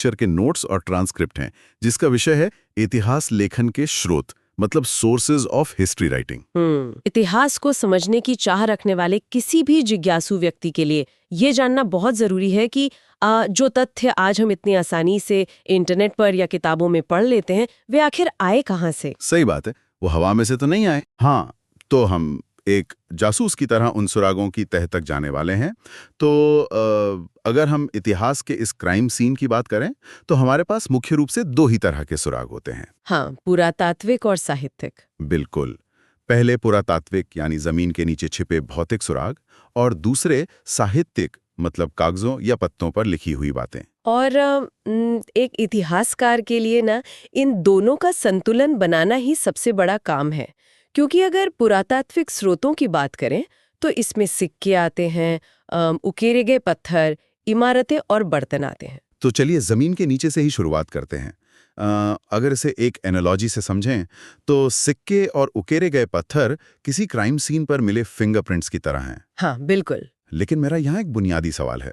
Lecture के notes और transcript हैं, जिसका विषय है इतिहास लेखन के स्रोत, मतलब सोर्सेज ऑफ हिस्ट्री राइटिंग। इतिहास को समझने की चाह रखने वाले किसी भी जिज्ञासु व्यक्ति के लिए ये जानना बहुत जरूरी है कि जो तथ्य आज हम इतनी आसानी से इंटरनेट पर या किताबों में पढ़ लेते हैं, वे आखिर आए कहाँ से। सही बात है, वो हवा में से तो नहीं आए। हाँ, तो हम एक जासूस की तरह उन सुरागों की तह तक जाने वाले हैं। तो अगर हम इतिहास के इस क्राइम सीन की बात करें तो हमारे पास मुख्य रूप से दो ही तरह के सुराग होते हैं। हाँ, पुरातात्विक और साहित्यिक। बिल्कुल। पहले पुरातात्विक यानी जमीन के नीचे छिपे भौतिक सुराग, और दूसरे साहित्यिक मतलब कागजों या पत्तों पर लिखी हुई बातें। और एक इतिहासकार के लिए ना इन दोनों का संतुलन बनाना ही सबसे बड़ा काम है, क्योंकि अगर पुरातात्विक स्रोतों की बात करें तो इसमें सिक्के आते हैं, उकेरे गए पत्थर, इमारतें और बर्तन आते हैं। तो चलिए जमीन के नीचे से ही शुरुआत करते हैं। अगर इसे एक एनालॉजी से समझें तो सिक्के और उकेरे गए पत्थर किसी क्राइम सीन पर मिले फिंगरप्रिंट्स की तरह हैं। हाँ, बिल्कुल। लेकिन मेरा यहाँ एक बुनियादी सवाल है।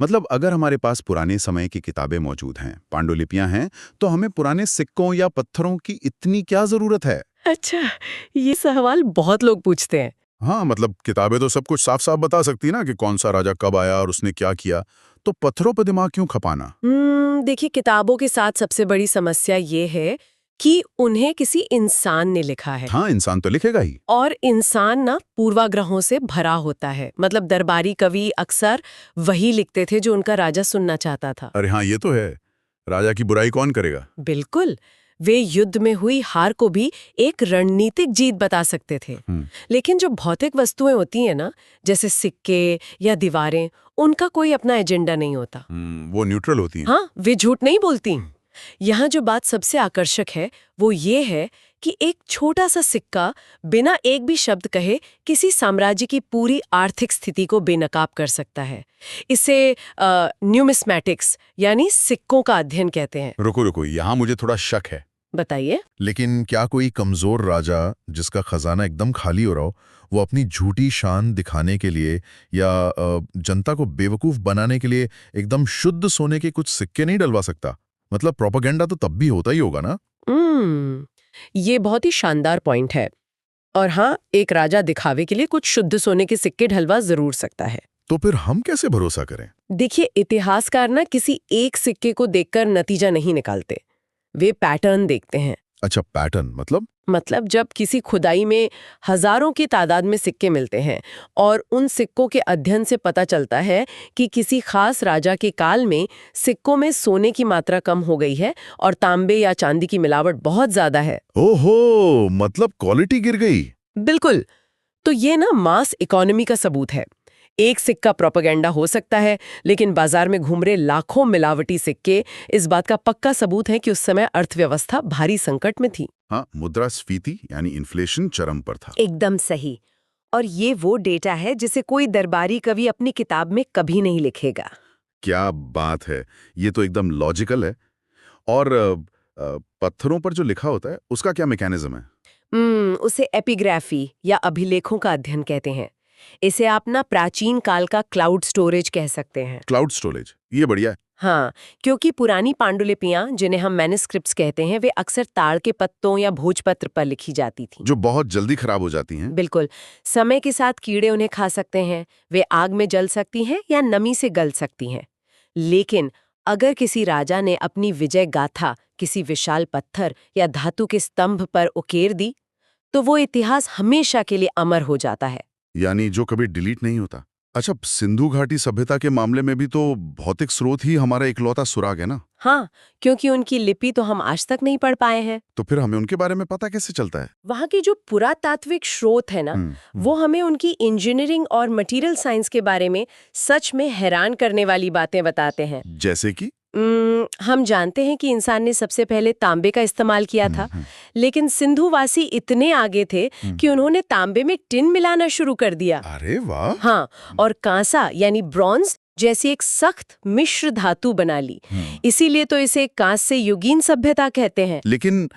मतलब अगर हमारे पास पुराने समय की किताबें मौजूद हैं, पांडुलिपियां हैं, तो हमें पुराने सिक्कों या पत्थरों की इतनी क्या जरूरत है? अच्छा, ये सवाल बहुत लोग पूछते हैं। हाँ, मतलब किताबें तो सब कुछ साफ साफ बता सकती ना कि कौन सा राजा कब आया और उसने क्या किया, तो पत्थरों पर दिमाग क्यों खपाना? देखिए, किताबों के साथ सबसे बड़ी समस्या ये है कि उन्हें किसी इंसान ने लिखा है। हाँ, इंसान तो लिखेगा ही। और इंसान ना पूर्वाग्रहों से भरा होता है। मतलब दरबारी कवि अक्सर वही लिखते थे जो उनका राजा सुनना चाहता था। अरे हाँ, ये तो है। राजा की बुराई कौन करेगा? बिल्कुल। वे युद्ध में हुई हार को भी एक रणनीतिक जीत बता सकते थे। लेकिन जो भौतिक वस्तुएं होती हैं ना, जैसे सिक्के या दीवारें, उनका कोई अपना एजेंडा नहीं होता। वो न्यूट्रल होती हैं। हाँ, वे झूठ नहीं बोलती। यहाँ जो बात सबसे आकर्षक है वो ये है कि एक छोटा सा सिक्का बिना एक भी शब्द कहे किसी साम्राज्य की पूरी आर्थिक स्थिति को बेनकाब कर सकता है। इसे न्यूमिस्मैटिक्स यानी सिक्कों का अध्ययन कहते हैं। रुको, यहाँ मुझे थोड़ा शक है। बताइए। लेकिन क्या कोई कमजोर राजा जिसका खजाना एकदम खाली हो रहा हो, वो अपनी झूठी शान दिखाने के लिए या जनता को बेवकूफ बनाने के लिए एकदम शुद्ध सोने के कुछ सिक्के नहीं डलवा सकता? मतलब प्रोपेगेंडा तो तब भी होता ही होगा ना। ये बहुत ही शानदार पॉइंट है। और हाँ, एक राजा दिखावे के लिए कुछ शुद्ध सोने के सिक्के ढलवा जरूर सकता है। तो फिर हम कैसे भरोसा करें? देखिए, इतिहासकार ना किसी एक सिक्के को देखकर नतीजा नहीं निकालते, वे पैटर्न देखते हैं। अच्छा, पैटर्न मतलब जब किसी खुदाई में हजारों की तादाद में सिक्के मिलते हैं और उन सिक्कों के अध्ययन से पता चलता है कि किसी खास राजा के काल में सिक्कों में सोने की मात्रा कम हो गई है और तांबे या चांदी की मिलावट बहुत ज्यादा है। ओहो, मतलब क्वालिटी गिर गई। बिल्कुल। तो ये ना मास इकोनॉमी का सबूत है। एक सिक्का प्रोपेगेंडा हो सकता है, लेकिन बाजार में घूम रहे लाखों मिलावटी सिक्के इस बात का पक्का सबूत है कि उस समय अर्थव्यवस्था भारी संकट में थी। हाँ, मुद्रास्फीति यानी इन्फ्लेशन चरम पर था। एकदम सही। और ये वो डेटा है जिसे कोई दरबारी कवि अपनी किताब में कभी नहीं लिखेगा। क्या बात है, ये तो एकदम लॉजिकल है। और पत्थरों पर जो लिखा होता है उसका क्या मैकेनिज्म है? उसे एपिग्राफी या अभिलेखों का अध्ययन कहते हैं। इसे आप ना प्राचीन काल का क्लाउड स्टोरेज कह सकते हैं। क्लाउड स्टोरेज, ये बढ़िया है। हाँ, क्योंकि पुरानी पांडुलिपियां, जिन्हें हम मैन्युस्क्रिप्ट्स कहते हैं, वे अक्सर ताड़ के पत्तों या भोजपत्र पर लिखी जाती थीं। जो बहुत जल्दी खराब हो जाती हैं। बिल्कुल। समय के साथ कीड़े उन्हें खा सकते हैं, वे आग में जल सकती हैं या नमी से गल सकती हैं। लेकिन अगर किसी राजा ने अपनी विजय गाथा किसी विशाल पत्थर या धातु के स्तंभ पर उकेर दी, तो वो इतिहास हमेशा के लिए अमर हो जाता है। यानी जो कभी डिलीट नहीं होता। अच्छा, सिंधु घाटी सभ्यता के मामले में भी तो भौतिक स्रोत ही हमारा इकलौता सुराग है ना? हाँ, क्योंकि उनकी लिपि तो हम आज तक नहीं पढ़ पाए हैं। तो फिर हमें उनके बारे में पता कैसे चलता है? वहाँ के जो पुरातात्विक स्रोत है ना, वो हमें उनकी इंजीनियरिंग और मटेरियल साइंस के बारे में सच में हैरान करने वाली बातें बताते हैं। जैसे कि हम जानते हैं कि इंसान ने सबसे पहले तांबे का इस्तेमाल किया था, लेकिन सिंधुवासी इतने आगे थे कि उन्होंने तांबे में टिन मिलाना शुरू कर दिया। अरे वाह! हाँ, और कांसा यानी ब्रॉन्ज जैसी एक सख्त मिश्र धातु बना ली। इसीलिए तो इसे कांस्य युगीन सभ्यता कहते हैं। लेकिन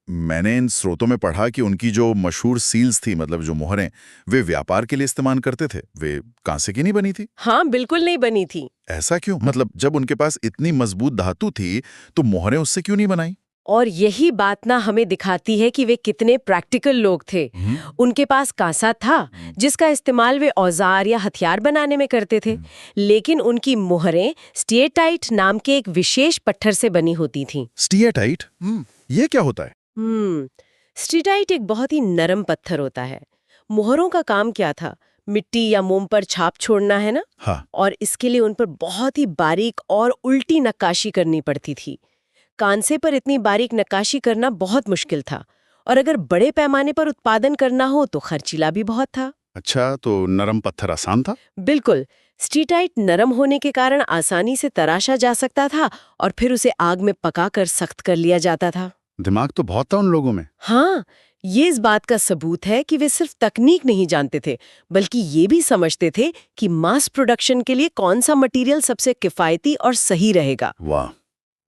मैंने इन स्रोतों में पढ़ा कि उनकी जो मशहूर सील्स थी, मतलब जो मोहरें, वे व्यापार के लिए इस्तेमाल करते थे। वे कांसे की नहीं बनी थी? हाँ, बिल्कुल नहीं बनी थी। ऐसा क्यों? मतलब जब उनके पास इतनी मजबूत धातु थी तो मोहरें उससे क्यों नहीं बनाई? और यही बात ना हमें दिखाती है कि वे कितने प्रैक्टिकल लोग थे। उनके पास कांसा था जिसका इस्तेमाल वे औजार या हथियार बनाने में करते थे, लेकिन उनकी मोहरें स्टीएटाइट नाम के एक विशेष पत्थर से बनी होती थीं। स्टीएटाइट? ये क्या होता है? स्टीएटाइट एक बहुत ही नरम पत्थर होता है। मोहरों का काम क्या था? मिट्टी या मोम पर छाप छोड़ना है ना? हाँ। और इसके लिए उन पर बहुत ही बारीक और उल्टी नक्काशी करनी पड़ती थी। कांसे पर इतनी बारीक नक्काशी करना बहुत मुश्किल था, और अगर बड़े पैमाने पर उत्पादन करना हो तो खर्चीला भी बहुत था। अच्छा, तो नरम पत्थर आसान था? बिल्कुल। स्टीटाइट नरम होने के कारण आसानी से तराशा जा सकता था और फिर उसे आग में पकाकर सख्त कर लिया जाता था। दिमाग तो बहुत था उन लोगों में। हाँ, ये इस बात का सबूत है कि वे सिर्फ तकनीक नहीं जानते थे, बल्कि ये भी समझते थे कि मास प्रोडक्शन के लिए कौन सा मटेरियल सबसे किफायती और सही रहेगा। वाह,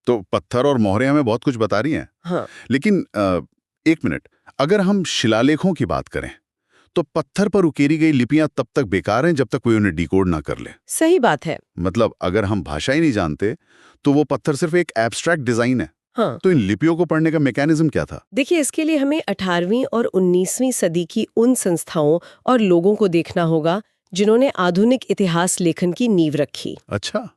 तो पत्थर और मोहरें हमें बहुत कुछ बता रही हैं। हाँ। लेकिन एक मिनट, अगर हम शिलालेखों की बात करें तो पत्थर पर उकेरी गई लिपियां तब तक बेकार हैं जब तक कोई उन्हें डिकोड ना कर ले। सही बात है। मतलब अगर हम भाषा ही नहीं जानते तो वो पत्थर सिर्फ एक एब्स्ट्रैक्ट डिजाइन है। हाँ। तो इन लिपियों को पढ़ने का मैकेनिज्म क्या था? देखिए, इसके लिए हमें 18वीं और 19वीं सदी की उन संस्थाओं और लोगों को देखना होगा जिन्होंने आधुनिक इतिहास लेखन की नींव रखी। अच्छा,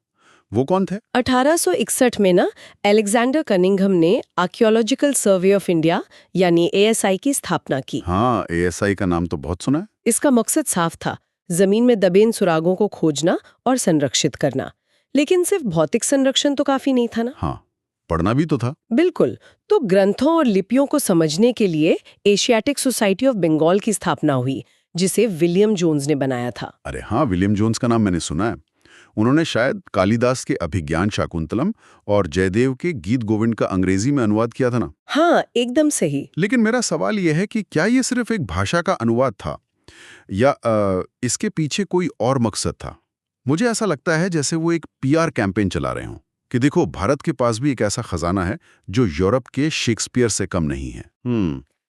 वो कौन थे? 1861 में ना अलेक्जेंडर कनिंघम ने आर्कियोलॉजिकल सर्वे ऑफ इंडिया यानी एएसआई की स्थापना की। हाँ, एएसआई का नाम तो बहुत सुना है। इसका मकसद साफ था, जमीन में दबे इन सुरागों को खोजना और संरक्षित करना। लेकिन सिर्फ भौतिक संरक्षण तो काफी नहीं था ना। हाँ, पढ़ना भी तो था। बिल्कुल। तो ग्रंथों और लिपियों को समझने के लिए एशियाटिक सोसाइटी ऑफ बंगाल की स्थापना हुई, जिसे विलियम जोन्स ने बनाया था। अरे हाँ, विलियम जोन्स का नाम मैंने सुना है। उन्होंने शायद कालिदास के अभिज्ञान शाकुंतलम और जयदेव के गीत गोविंद का अंग्रेजी में अनुवाद किया था ना? हाँ, एकदम सही। लेकिन मेरा सवाल यह है कि क्या ये सिर्फ एक भाषा का अनुवाद था या इसके पीछे कोई और मकसद था? मुझे ऐसा लगता है जैसे वो एक पीआर कैंपेन चला रहे हों कि देखो, भारत के पास भी एक ऐसा खजाना है जो यूरोप के शेक्सपियर से कम नहीं है।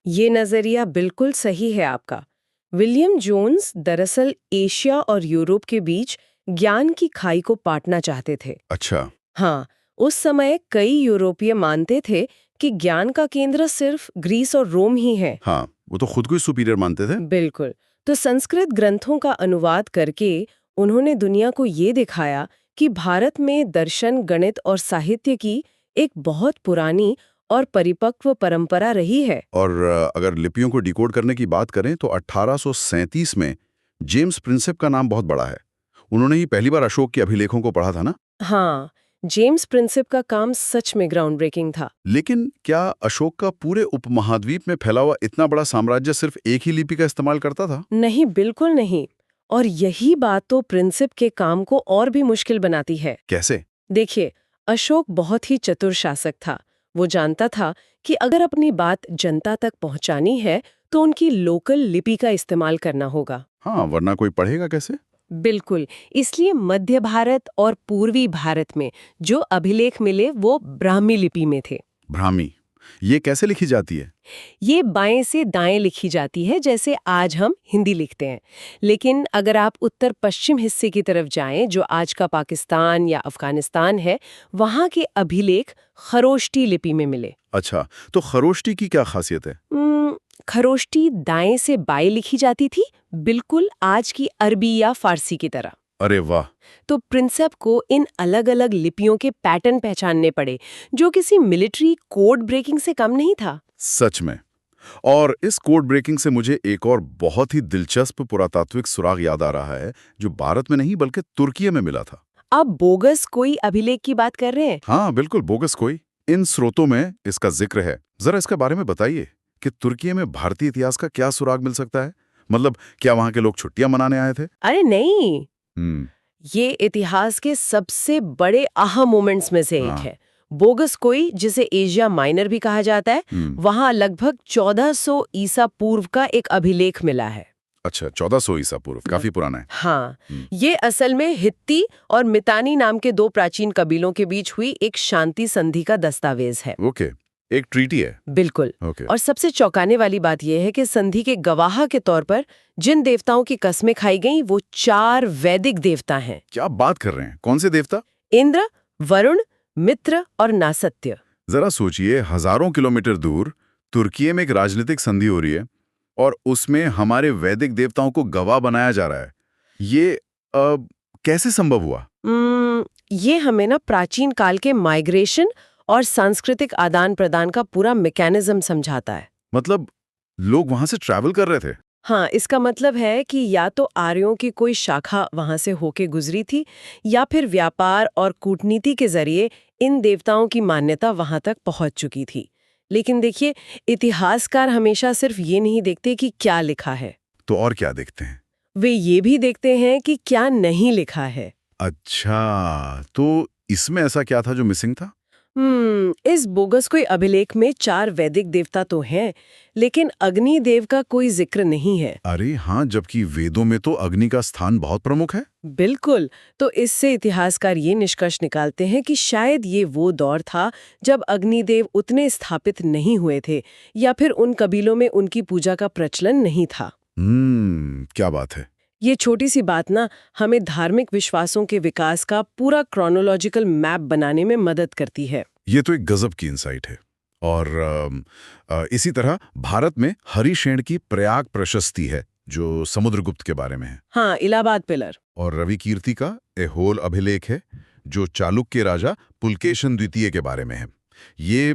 ये नजरिया बिल्कुल सही है आपका। विलियम जोन्स दरअसल एशिया और यूरोप के बीच ज्ञान की खाई को पाटना चाहते थे। अच्छा। हाँ, उस समय कई यूरोपीय मानते थे कि ज्ञान का केंद्र सिर्फ ग्रीस और रोम ही है। हाँ, वो तो खुद को ही सुपीरियर मानते थे। बिल्कुल। तो संस्कृत ग्रंथों का अनुवाद करके उन्होंने दुनिया को ये दिखाया कि भारत में दर्शन, गणित और साहित्य की एक बहुत पुरानी और परिपक्व परंपरा रही है। और अगर लिपियों को डिकोड करने की बात करें तो 1837 में जेम्स प्रिंसेप का नाम बहुत बड़ा है। उन्होंने ही पहली बार अशोक के अभिलेखों को पढ़ा था ना? हाँ, जेम्स प्रिंसेप का काम सच में ग्राउंड ब्रेकिंग था। लेकिन क्या अशोक का पूरे उपमहाद्वीप में फैला हुआ इतना बड़ा साम्राज्य सिर्फ एक ही लिपि का इस्तेमाल करता था? नहीं, बिल्कुल नहीं। और यही बात तो प्रिंसेप के काम को और भी मुश्किल बनाती है। कैसे? देखिए, अशोक बहुत ही चतुर शासक था। वो जानता था कि अगर अपनी बात जनता तक पहुंचानी है तो उनकी लोकल लिपि का इस्तेमाल करना होगा। हाँ, वरना कोई पढ़ेगा कैसे? बिल्कुल। इसलिए मध्य भारत और पूर्वी भारत में जो अभिलेख मिले वो ब्राह्मी लिपि में थे। ब्राह्मी, ये कैसे लिखी जाती है? ये बाएं से दाएं लिखी जाती है, जैसे आज हम हिंदी लिखते हैं। लेकिन अगर आप उत्तर पश्चिम हिस्से की तरफ जाएं, जो आज का पाकिस्तान या अफगानिस्तान है, वहाँ के अभिलेख खरोष्टी लिपि में मिले। अच्छा, तो खरोष्टी की क्या खासियत है? खरोष्टी दाएं से बाएं लिखी जाती थी, बिल्कुल आज की अरबी या फारसी की तरह। अरे वाह! तो प्रिंसेप को इन अलग-अलग लिपियों के पैटर्न पहचानने पड़े, जो किसी मिलिट्री कोड ब्रेकिंग से कम नहीं था। सच में। और इस कोड ब्रेकिंग से मुझे एक और बहुत ही दिलचस्प पुरातात्विक सुराग याद आ रहा है, जो भारत में नहीं बल्कि तुर्की में मिला था। आप बोगस कोई अभिलेख की बात कर रहे हैं? हाँ, बिल्कुल बोगस कोई। इन स्रोतों में इसका जिक्र है। जरा इसके बारे में बताइए कि तुर्की में भारतीय इतिहास का क्या सुराग मिल सकता है? मतलब क्या वहां के लोग छुट्टियां मनाने आए थे? अरे नहीं, ये इतिहास के सबसे बड़े अहम मोमेंट्स में से एक है। बोगस कोई, जिसे एशिया माइनर भी कहा जाता है, वहां लगभग 1400 ईसा पूर्व का एक अभिलेख मिला है। अच्छा, 1400 ईसा पूर्व, काफी पुराना है। हाँ, ये असल में हित्ती और मितानी नाम के दो प्राचीन कबीलों के बीच हुई एक शांति संधि का दस्तावेज है। ओके। एक ट्रीटी है। बिल्कुल। ओके। और सबसे चौंकाने वाली बात यह है कि संधि के गवाह के तौर पर जिन देवताओं की कस्में खाई गईं वो 4 वैदिक देवता हैं। क्या बात कर रहे हैं? कौन से देवता? इंद्र, वरुण, मित्र और नासत्य। जरा सोचिए, हजारों किलोमीटर दूर तुर्की में एक राजनीतिक संधि हो रही है और उसमें हमारे वैदिक देवताओं को गवाह बनाया जा रहा है। ये कैसे संभव हुआ? ये हमें ना प्राचीन काल के माइग्रेशन और सांस्कृतिक आदान प्रदान का पूरा मैकेनिज्म समझाता है। मतलब लोग वहां से ट्रैवल कर रहे थे? हाँ, इसका मतलब है कि या तो आर्यों की कोई शाखा वहां से होके गुजरी थी या फिर व्यापार और कूटनीति के जरिए इन देवताओं की मान्यता वहां तक पहुंच चुकी थी। लेकिन देखिए, इतिहासकार हमेशा सिर्फ ये नहीं देखते कि क्या लिखा है, तो और क्या देखते हैं? वे ये भी देखते हैं कि क्या नहीं लिखा है। अच्छा, तो इसमें ऐसा क्या था जो मिसिंग था? इस बोगस कोई अभिलेख में 4 वैदिक देवता तो हैं, लेकिन अग्नि देव का कोई जिक्र नहीं है। अरे हाँ, जबकि वेदों में तो अग्नि का स्थान बहुत प्रमुख है। बिल्कुल। तो इससे इतिहासकार ये निष्कर्ष निकालते हैं कि शायद ये वो दौर था जब अग्निदेव उतने स्थापित नहीं हुए थे या फिर उन कबीलों में उनकी पूजा का प्रचलन नहीं था। क्या बात है। ये छोटी सी बात ना हमें धार्मिक विश्वासों के विकास का पूरा क्रोनोलॉजिकल मैप बनाने में मदद करती है। ये तो एक गजब की इंसाइट है। और इसी तरह भारत में हरिशेन की प्रयाग प्रशस्ति है जो समुद्रगुप्त के बारे में है। हाँ, इलाहाबाद पिलर। और रवि कीर्ति का एहोल अभिलेख है जो चालुक्य राजा पुलकेशन द्वितीय के बारे में है। ये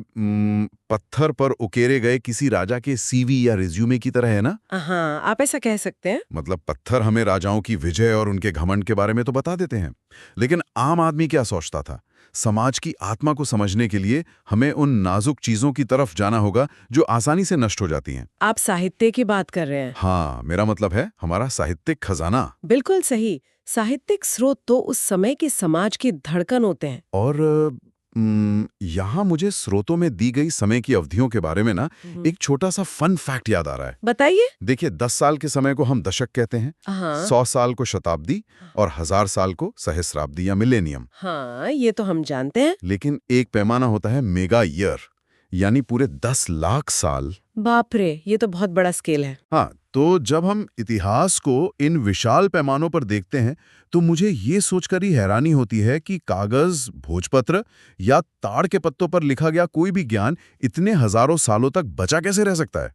पत्थर पर उकेरे गए किसी राजा के सीवी या रिज्यूमे की तरह है ना? हाँ, आप ऐसा कह सकते हैं। मतलब पत्थर हमें राजाओं की विजय और उनके घमंड के बारे में तो बता देते हैं, लेकिन आम आदमी क्या सोचता था? समाज की आत्मा को समझने के लिए हमें उन नाजुक चीजों की तरफ जाना होगा जो आसानी से नष्ट हो जाती हैं। आप साहित्य की बात कर रहे हैं। हाँ, मेरा मतलब है हमारा साहित्यिक खजाना। बिल्कुल सही। साहित्यिक स्रोत तो उस समय के समाज की धड़कन होते हैं। और यहाँ मुझे स्रोतों में दी गई समय की अवधियों के बारे में ना एक छोटा सा फन फैक्ट याद आ रहा है। बताइए। देखिए, 10 साल के समय को हम दशक कहते हैं, हाँ। 100 साल को शताब्दी और 1000 साल को सहस्राब्दी या मिलेनियम। हाँ, ये तो हम जानते हैं। लेकिन एक पैमाना होता है मेगा ईयर, यानी पूरे 10 लाख साल। बाप रे, ये तो बहुत बड़ा स्केल है। हाँ, तो जब हम इतिहास को इन विशाल पैमानों पर देखते हैं तो मुझे ये सोचकर ही हैरानी होती है कि कागज, भोजपत्र या ताड़ के पत्तों पर लिखा गया कोई भी ज्ञान इतने हजारों सालों तक बचा कैसे रह सकता है।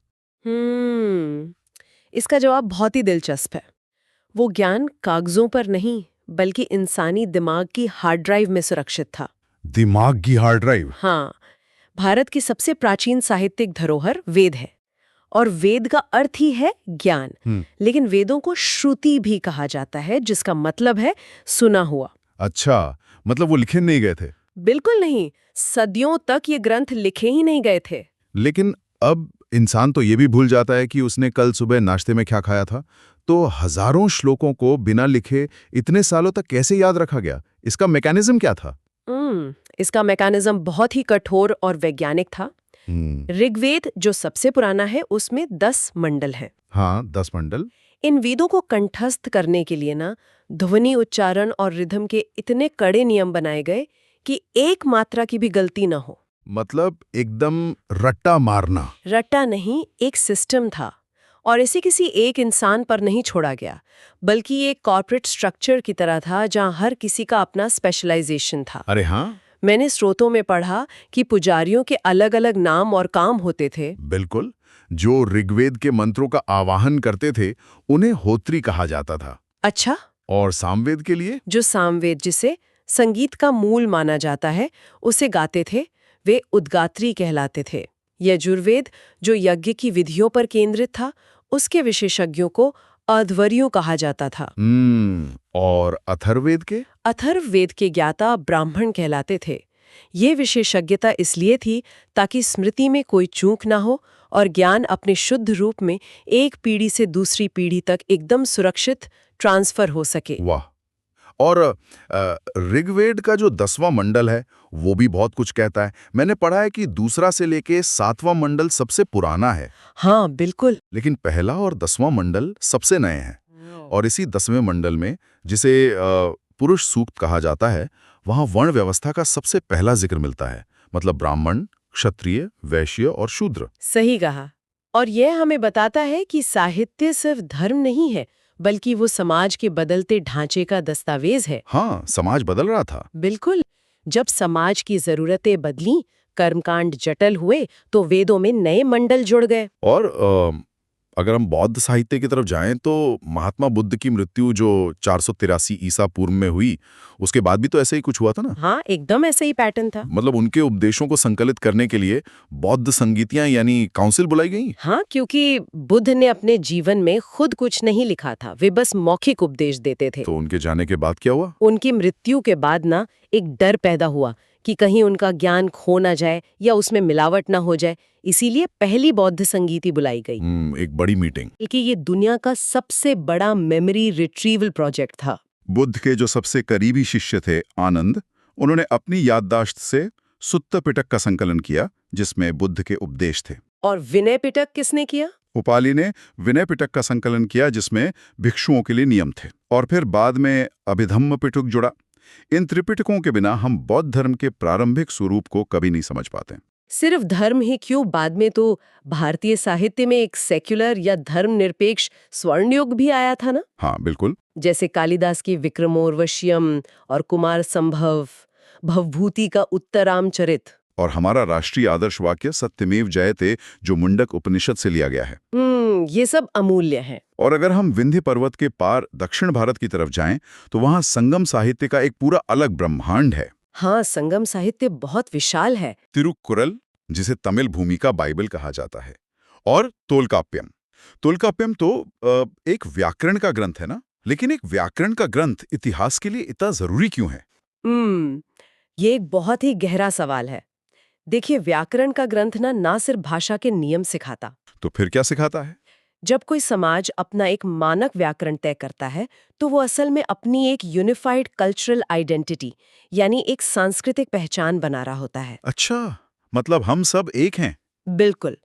इसका जवाब बहुत ही दिलचस्प है। वो ज्ञान कागजों पर नहीं बल्कि इंसानी दिमाग की हार्ड ड्राइव में सुरक्षित था। दिमाग की हार्ड ड्राइव? हाँ, भारत की सबसे प्राचीन साहित्यिक धरोहर वेद है और वेद का अर्थ ही है ज्ञान। लेकिन वेदों को श्रुति भी कहा जाता है, जिसका मतलब है सुना हुआ। अच्छा, मतलब वो लिखे नहीं गए थे? बिल्कुल नहीं, सदियों तक ये ग्रंथ लिखे ही नहीं गए थे। लेकिन अब इंसान तो ये भी भूल जाता है कि उसने कल सुबह नाश्ते में क्या खाया था। तो हजारों श्लोकों को बिना लिखे इतने सालों तक कैसे याद रखा गया? इसका मैकेनिज्म क्या था? इसका मैकेनिज्म बहुत ही कठोर और वैज्ञानिक था। ऋग्वेद जो सबसे पुराना है उसमें 10 मंडल हैं। हाँ, 10 मंडल। इन वेदों को कंठस्थ करने के लिए ना ध्वनि, उच्चारण और रिदम के इतने कड़े नियम बनाए गए कि एक मात्रा की भी गलती ना हो। मतलब एकदम रट्टा मारना? रट्टा नहीं, एक सिस्टम था। और इसे किसी एक इंसान पर नहीं छोड़ा गया, बल्कि ये एक कॉर्पोरेट स्ट्रक्चर की तरह था जहां हर किसी का अपना स्पेशलाइजेशन था। अरे हाँ, मैंने स्रोतों में पढ़ा कि पुजारियों के अलग अलग नाम और काम होते थे। बिल्कुल। जो ऋग्वेद के मंत्रों का आवाहन करते थे उन्हें होत्री कहा जाता था। अच्छा। और सामवेद के लिए? जो सामवेद, जिसे संगीत का मूल माना जाता है, उसे गाते थे, वे उद्गात्री कहलाते थे। यजुर्वेद जो यज्ञ की विधियों पर केंद्रित था, उसके विशेषज्ञों को अध्वर्यों कहा जाता था। और अथर्ववेद के? अथर्ववेद के ज्ञाता ब्राह्मण कहलाते थे। ये विशेषज्ञता इसलिए थी ताकि स्मृति में कोई चूक ना हो और ज्ञान अपने शुद्ध रूप में एक पीढ़ी से दूसरी पीढ़ी तक एकदम सुरक्षित ट्रांसफर हो सके। वाह। और ऋग्वेद का जो 10वां मंडल है वो भी बहुत कुछ कहता है। मैंने पढ़ा है कि दूसरा से लेके 7वां मंडल सबसे पुराना है। हाँ, बिल्कुल। लेकिन पहला और 10वां मंडल सबसे नए हैं। और इसी 10वें मंडल में, जिसे पुरुष सूक्त कहा जाता है, वहाँ वर्ण व्यवस्था का सबसे पहला जिक्र मिलता है। मतलब ब्राह्मण, क्षत्रिय, वैश्य और शूद्र। सही कहा। और यह हमें बताता है कि साहित्य सिर्फ धर्म नहीं है, बल्कि वो समाज के बदलते ढांचे का दस्तावेज है। हाँ, समाज बदल रहा था। बिल्कुल। जब समाज की जरूरतें बदली, कर्मकांड जटिल हुए, तो वेदों में नए मंडल जुड़ गए। और अगर हम बौद्ध साहित्य की तरफ जाएं तो महात्मा बुद्ध की मृत्यु जो 483 ईसा पूर्व में हुई, उसके बाद भी तो ऐसे ही कुछ हुआ था ना। हाँ, एकदम ऐसा ही पैटर्न था। मतलब उनके उपदेशों को संकलित करने के लिए बौद्ध संगीतियां यानी काउंसिल बुलाई गई। हाँ, क्योंकि बुद्ध ने अपने जीवन में खुद कुछ नहीं लिखा था, वे बस मौखिक उपदेश देते थे। तो उनके जाने के बाद क्या हुआ? उनकी मृत्यु के बाद ना एक डर पैदा हुआ कि कहीं उनका ज्ञान खो ना जाए या उसमें मिलावट ना हो जाए, इसीलिए पहली बौद्ध संगीति बुलाई गई। एक बड़ी मीटिंग। बल्कि ये दुनिया का सबसे बड़ा मेमोरी रिट्रीवल प्रोजेक्ट था। बुद्ध के जो सबसे करीबी शिष्य थे आनंद, उन्होंने अपनी याददाश्त से सुत्त पिटक का संकलन किया, जिसमें बुद्ध के उपदेश थे। और विनय पिटक किसने किया? उपाली ने विनय पिटक का संकलन किया, जिसमें भिक्षुओं के लिए नियम थे। और फिर बाद में अभिधम्म पिटक जुड़ा। इन त्रिपिटकों के बिना हम बौद्ध धर्म के प्रारंभिक स्वरूप को कभी नहीं समझ पाते। सिर्फ धर्म ही क्यों, बाद में तो भारतीय साहित्य में एक सेक्युलर या धर्मनिरपेक्ष स्वर्णयुग भी आया था ना। हाँ, बिल्कुल। जैसे कालिदास की विक्रमोर्वशीयम और कुमार संभव, भवभूति का उत्तरामचरित। और हमारा राष्ट्रीय आदर्श वाक्य सत्यमेव जयते, जो मुंडक उपनिषद से लिया गया है। ये सब अमूल्य है। और अगर हम विंध्य पर्वत के पार दक्षिण भारत की तरफ जाएं, तो वहां संगम साहित्य का एक पूरा अलग ब्रह्मांड है। हाँ, संगम साहित्य बहुत विशाल है। तिरुक्कुरल, जिसे तमिल भूमि का बाइबल कहा जाता है, और तोलकाप्यम। तोलकाप्यम तो एक व्याकरण का ग्रंथ है ना, लेकिन एक व्याकरण का ग्रंथ इतिहास के लिए इतना जरूरी क्यों है? ये एक बहुत ही गहरा सवाल है। देखिए, व्याकरण का ग्रंथ ना सिर्फ भाषा के नियम सिखाता। तो फिर क्या सिखाता है? जब कोई समाज अपना एक मानक व्याकरण तय करता है, तो वो असल में अपनी एक यूनिफाइड कल्चरल आइडेंटिटी यानी एक सांस्कृतिक पहचान बना रहा होता है। अच्छा, मतलब हम सब एक हैं। बिल्कुल।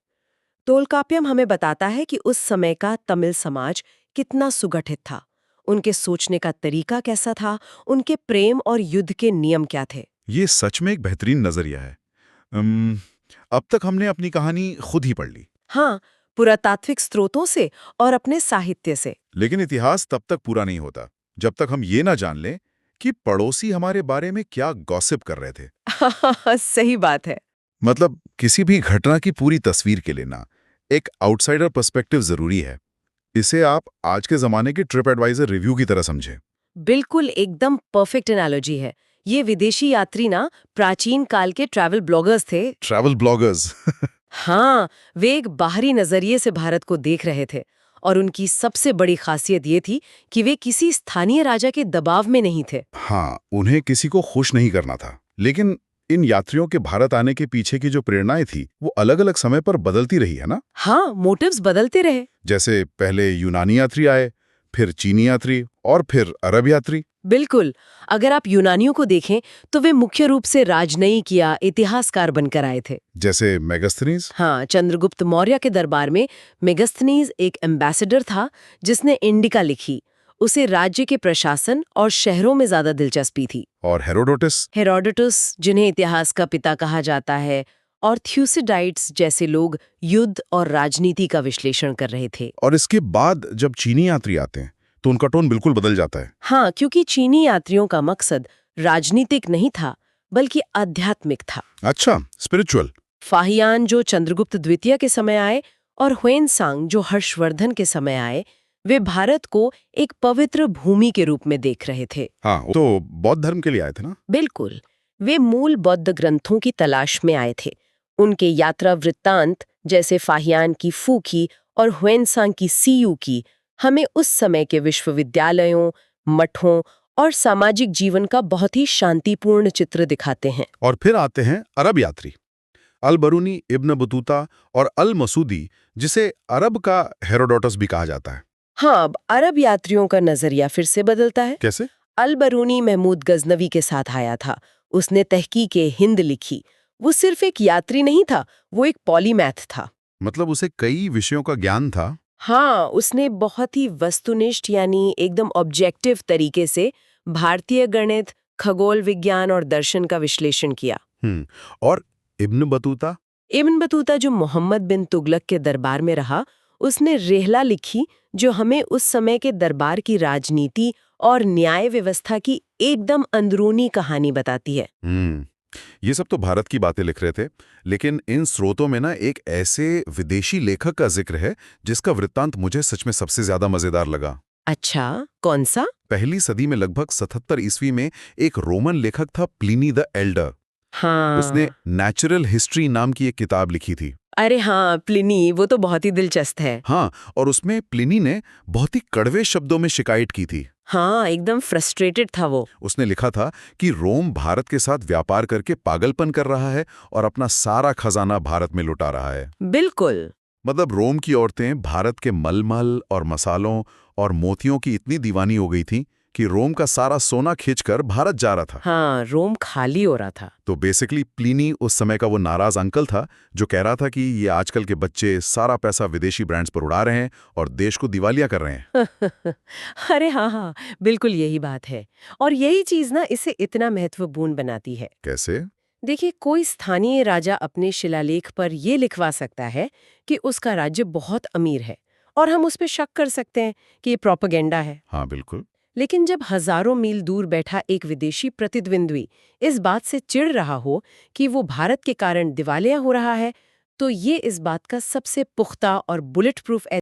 तोलकाप्यम हमें बताता है कि उस समय का तमिल समाज कितना सुगठित था, उनके सोचने का तरीका कैसा था, उनके प्रेम और युद्ध के नियम क्या थे। ये सच में एक बेहतरीन नजरिया है। अब तक हमने अपनी कहानी खुद ही पढ़ ली। हाँ, पुरातात्विक स्रोतों से और अपने साहित्य से। लेकिन इतिहास तब तक पूरा नहीं होता जब तक हम ये ना जान लें कि पड़ोसी हमारे बारे में क्या गॉसिप कर रहे थे। सही बात है। मतलब किसी भी घटना की पूरी तस्वीर के लिए ना एक आउटसाइडर पर्सपेक्टिव जरूरी है। इसे आप आज के जमाने के ट्रिप एडवाइजर रिव्यू की तरह समझें। बिल्कुल, एकदम परफेक्ट एनालॉजी है। ये विदेशी यात्री ना प्राचीन काल के ट्रैवल ब्लॉगर्स थे। Travel bloggers. हाँ, वे एक बाहरी नजरिए से भारत को देख रहे थे और उनकी सबसे बड़ी खासियत ये थी कि वे किसी स्थानीय राजा के दबाव में नहीं थे। हाँ, उन्हें किसी को खुश नहीं करना था। लेकिन इन यात्रियों के भारत आने के पीछे की जो प्रेरणाएं थी, वो अलग-अलग समय पर बदलती रही है ना? हाँ, मोटिव्स बदलते रहे। जैसे पहले यूनानी यात्री आए, फिर चीनी यात्री और फिर अरब यात्री। बिल्कुल। अगर आप यूनानियों को देखें तो वे मुख्य रूप से राजनयिक या इतिहासकार बनकर आए थे। जैसे मेगास्थनीज। हाँ, चंद्रगुप्त मौर्य के दरबार में मेगास्थनीज एक एम्बेसडर था जिसने इंडिका लिखी। उसे राज्य के प्रशासन और शहरों में ज्यादा दिलचस्पी थी। और हेरोडोटस, जिन्हें इतिहास का पिता कहा जाता है, और थ्यूसिडाइड्स जैसे लोग युद्ध और राजनीति का विश्लेषण कर रहे थे। और इसके बाद जब चीनी यात्री आते हैं तो उनका टोन बिल्कुल बदल जाता है। हाँ, क्योंकि चीनी यात्रियों का मकसद राजनीतिक नहीं था, बल्कि आध्यात्मिक था। अच्छा, स्पिरिचुअल। फाहियान जो चंद्रगुप्त द्वितीय के समय आए और ह्वेनसांग जो हर्षवर्धन के समय आए, वे भारत को एक पवित्र भूमि के रूप में देख रहे थे। हाँ, तो बौद्ध धर्म के लिए आए थे ना? बिल्कुल। वे मूल बौद्ध ग्रंथों की तलाश में आए थे। उनके यात्रा वृत्तांत जैसे फाहियान की फूकी और ह्वेनसांग की सीयू की हमें उस समय के विश्वविद्यालयों, मठों और सामाजिक जीवन का बहुत ही शांतिपूर्ण चित्र दिखाते हैं। और फिर आते हैं अरब यात्री, अल बरूनी, इब्न बतूता और अल मसूदी, जिसे अरब का हेरोडोटस भी कहा जाता है। हाँ, अब अरब यात्रियों का नजरिया फिर से बदलता है। कैसे? अल बरूनी महमूद गजनवी के साथ आया था। उसने तहकीक हिंद लिखी। वो सिर्फ एक यात्री नहीं था, वो एक पॉलीमैथ था। मतलब उसे कई विषयों का ज्ञान था। हाँ, उसने बहुत ही वस्तुनिष्ठ यानी एकदम ऑब्जेक्टिव तरीके से भारतीय गणित, खगोल विज्ञान और दर्शन का विश्लेषण किया। और इब्न बतूता? इब्न बतूता जो मोहम्मद बिन तुगलक के दरबार में रहा, उसने रेहला लिखी जो हमें उस समय के दरबार की राजनीति और न्याय व्यवस्था की एकदम अंदरूनी कहानी बताती है। ये सब तो भारत की बातें लिख रहे थे, लेकिन इन स्रोतों में ना एक ऐसे विदेशी लेखक का जिक्र है जिसका वृत्तांत मुझे सच में सबसे ज्यादा मजेदार लगा। अच्छा, कौन सा? पहली सदी में लगभग 77 ईस्वी में एक रोमन लेखक था प्लिनी द एल्डर। उसने हाँ, नेचुरल हिस्ट्री नाम की एक किताब लिखी थी। अरे हाँ, प्लिनी, वो तो बहुत ही दिलचस्प है। हाँ, और उसमें प्लिनी ने बहुत ही कड़वे शब्दों में शिकायत की थी। हाँ, एकदम फ्रस्ट्रेटेड था वो। उसने लिखा था कि रोम भारत के साथ व्यापार करके पागलपन कर रहा है और अपना सारा खजाना भारत में लुटा रहा है। बिल्कुल। मतलब रोम की औरतें भारत के मलमल और मसालों और मोतियों की इतनी दीवानी हो गई थीं कि रोम का सारा सोना खींचकर भारत जा रहा था। हाँ, रोम खाली हो रहा था। तो बेसिकली प्लिनी उस समय का वो नाराज अंकल था जो कह रहा था कि ये आजकल के बच्चे सारा पैसा विदेशी ब्रांड्स पर उड़ा रहे हैं और देश को दिवालिया कर रहे हैं। अरे हाँ हाँ, बिल्कुल यही बात है। और यही चीज ना इसे इतना महत्वपूर्ण बनाती है। कैसे? देखिए, कोई स्थानीय राजा अपने शिलालेख पर ये लिखवा सकता है कि उसका राज्य बहुत अमीर है और हम उस पर शक कर सकते हैं कि ये प्रोपेगेंडा है। हाँ, बिल्कुल। लेकिन जब हजारों मील दूर बैठा एक विदेशी प्रतिद्वंद्वी इस बात से चिढ़ रहा हो कि वो भारत के कारण दिवालिया हो रहा है, तो ये इस बात का सबसे पुख्ता और बुलेट प्रूफ